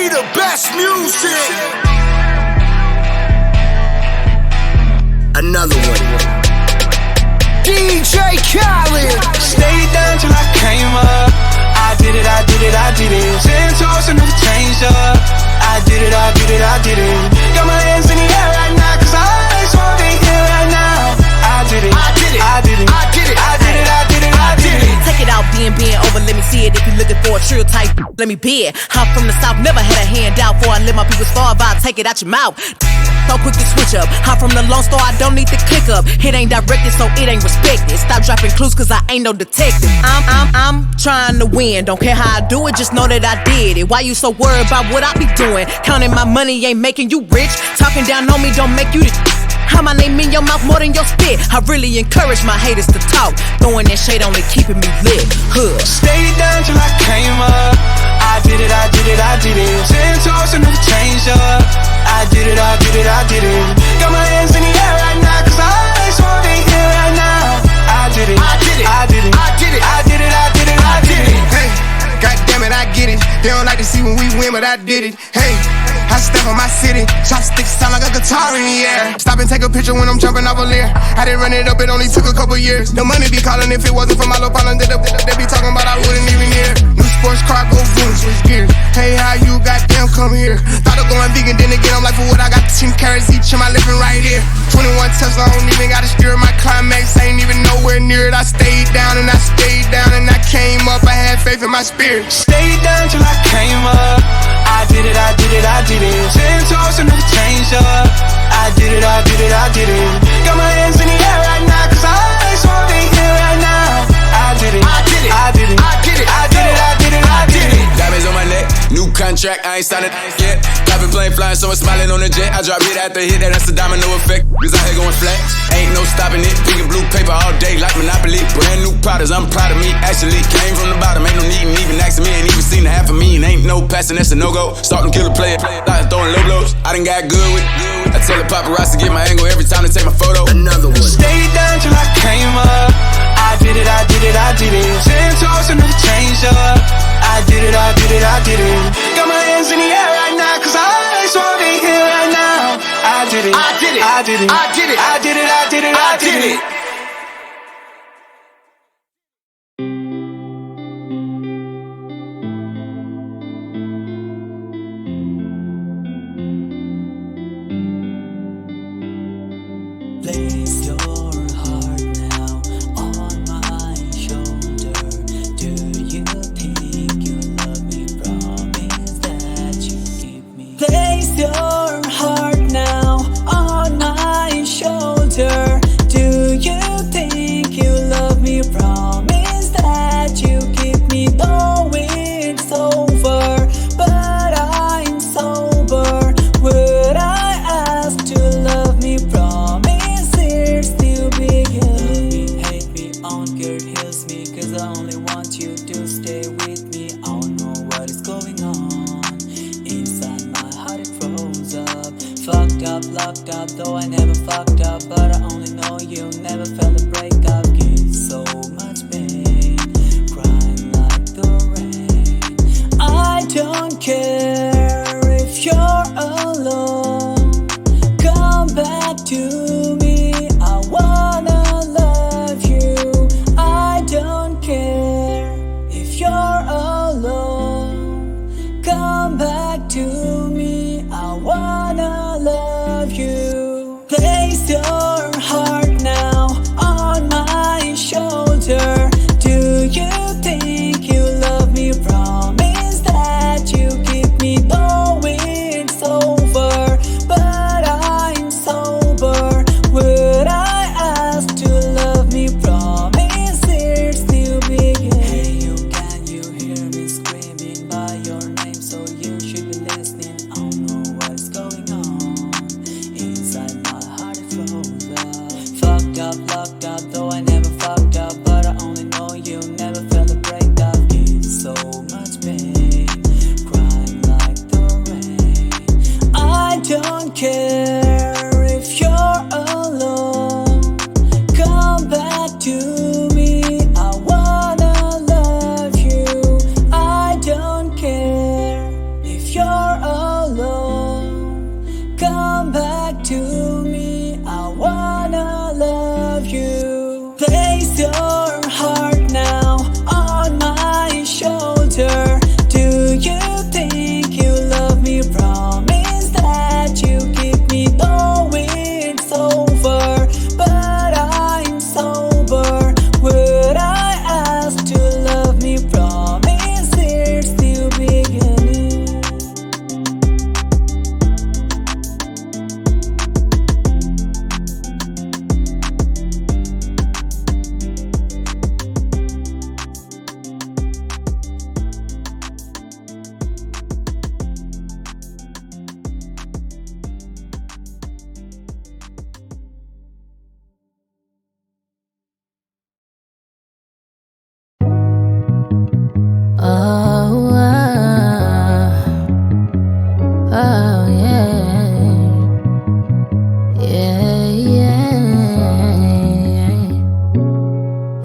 me the best music. Another one. DJ Khaled. Stayed down till I came up. I did it, I did it, I did it. 10 toes and never changed up. I did it, I did it, I did it. Got my hands in the air right now, cause I just wanna be here right now. I did it, I did it, I did it, I did it, I did it, I did it, I did it. Take it out, being over, let me see it. If you're looking for a trill type, let me be it. I'm from the south, never had a handout. Before I let my people starve, I'll take it out your mouth. So quick to switch up. I'm from the Lone Star, I don't need to click up. It ain't directed, so it ain't respected. Stop dropping clues, cause I ain't no detective. I'm trying to win. Don't care how I do it, just know that I did it. Why you so worried about what I be doing? Counting my money ain't making you rich. Talking down on me don't make you the how my name in your mouth more than your spit. I really encourage my haters to talk. Throwing that shade only keeping me lit. Stayed down till I came up. I did it, I did it, I did it. 10 toes and never changed up. I did it, I did it, I did it. Got my hands in the air right now, cause I just wanna be here right now. I did it, I did it, I did it, I did it, I did it, I did it, I did it. Hey, goddammit, I get it. They don't like to see when we win, but I did it. Hey, I step on my city, chopsticks sound like a guitar in the air. Stop and take a picture when I'm jumping off a leer. I didn't run it up, it only took a couple years. The money be calling if it wasn't for my little partner. They be talking about I wouldn't even hear. New sports car, go boom, switch gears. Hey, how you goddamn come here? Thought of going vegan, then again I'm like, for what I got 10 carrots each in my living right here. 21 Tesla, I don't even gotta steer. My climax ain't even nowhere near it. I stayed down and I stayed down and I came up. I had faith in my spirit. Stayed down till I came up. I did it, I did it, I did it. 10 toes and never changed up. I did it, I did it, I did it. Got my hands in the air right now, cause I just wanna be here right now. I did it, I did it, I did it, I did it, I did it, I did it, I did it. Diamonds on my neck, new contract, I ain't signed it yet. Private plane flying, so I'm smiling on the jet. I drop hit after hit, that's a domino effect. Cause I here going flat, ain't no stopping it. Pink and blue paper all day like Monopoly. Brand new products, I'm proud of me. Actually came from the bottom, ain't no need in even asking me. Ain't even seen the half of me, and ain't no passing, that's a no-go. Starting kill a player, starting throwing low blows. I done got good with it. I tell the paparazzi to get my angle every time they take my photo. Another one. Stayed down till I came up. I did it, I did it, I did it. 10 toes and never changed up. I did it, I did it, I did it. Got my hands in the air right now, cause I just wanna be here right now. I did it, I did it, I did it, I did it, I did it, I did it, I did it. Place your heart now on my shoulder. Do you think you love me? Promise that you give me. Place your heart now on my shoulder. Do you think you love me? Promise that you give me. Though it's over, but I'm sober. Would I ask to love me? Promise. Still big, love me, hate me, I don't care, it heals me. Cause I only want you to stay with me. I don't know what is going on. Inside my heart it froze up. Fucked up, locked up, though I never fucked up. But I only know you never felt a breakup. Gives so much pain, crying like the rain. I don't care if you're alone. Come back to me. I wanna love you. I don't care if you're alone. Come back to me. I wanna love you. Place your heart now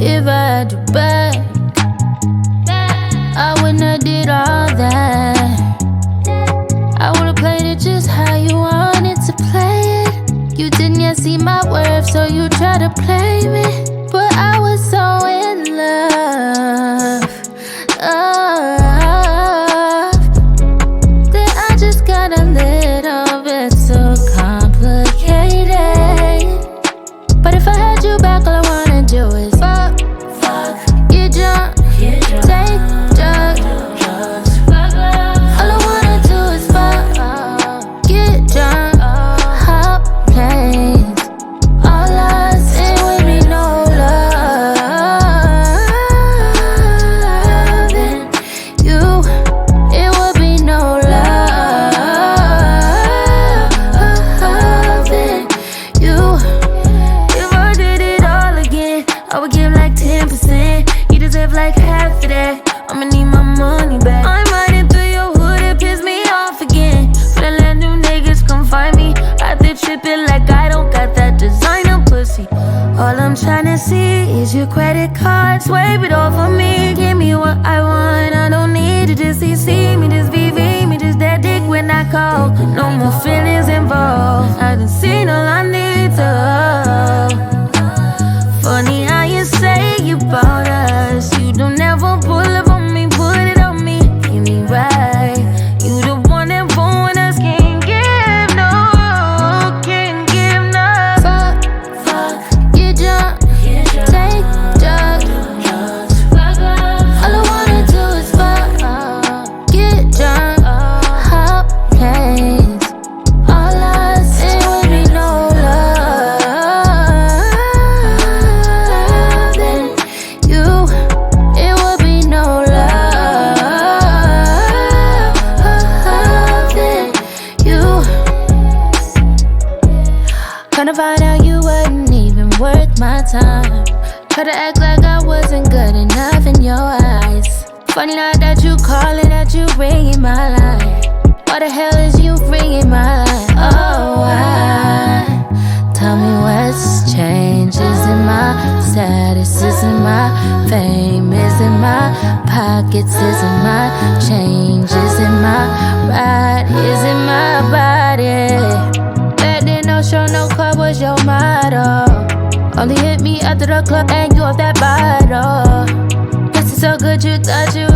if I had you back, I wouldn't have did all that. I would've played it just how you wanted to play it. You didn't yet see my worth, so you tried to play me. But I was so in love, that I just got a little bit too complicated. But if I had you back, all I wanna do is fuck, get drunk, take drugs. All I wanna do is fuck, get drunk, hop planes. All us ain't with me, no loving you. It would be no loving you. If I did it all again, I would give like 10%. You deserve like half of that. I'ma need my money back. I'm riding through your hood, it pissed me off again. But I let new niggas come find me. Out there tripping like I don't got that designer pussy. All I'm tryna see is your credit card. Swipe it off of me. Give me what I want. I don't need to just CC me, just VV me, just that dick when I call. No more feelings involved. I done seen all I need to. Funny how you say you bought us. You don't ever pull up on me, put it on me, get me right. You the one that won't us, can't give no, can't give no. Fuck, get drunk, take drugs. All I wanna do is fuck, get drunk, hop planes. All us ain't with me, no loving you. It would be no loving you. Kinda find out you wasn't even worth my time. Try to act like I wasn't good enough in your eyes. Funny now that you calling, that you ringing my line. Why the hell is you ringing my line? Oh, why? Tell me what's changed. Is it my status? Is it my fame? Is it my pockets? Is it my change? Is it my ride? Is it my body? Back then, no show, no club was your motto. Only hit me after the club and you off that bottle. Pussy so good you thought you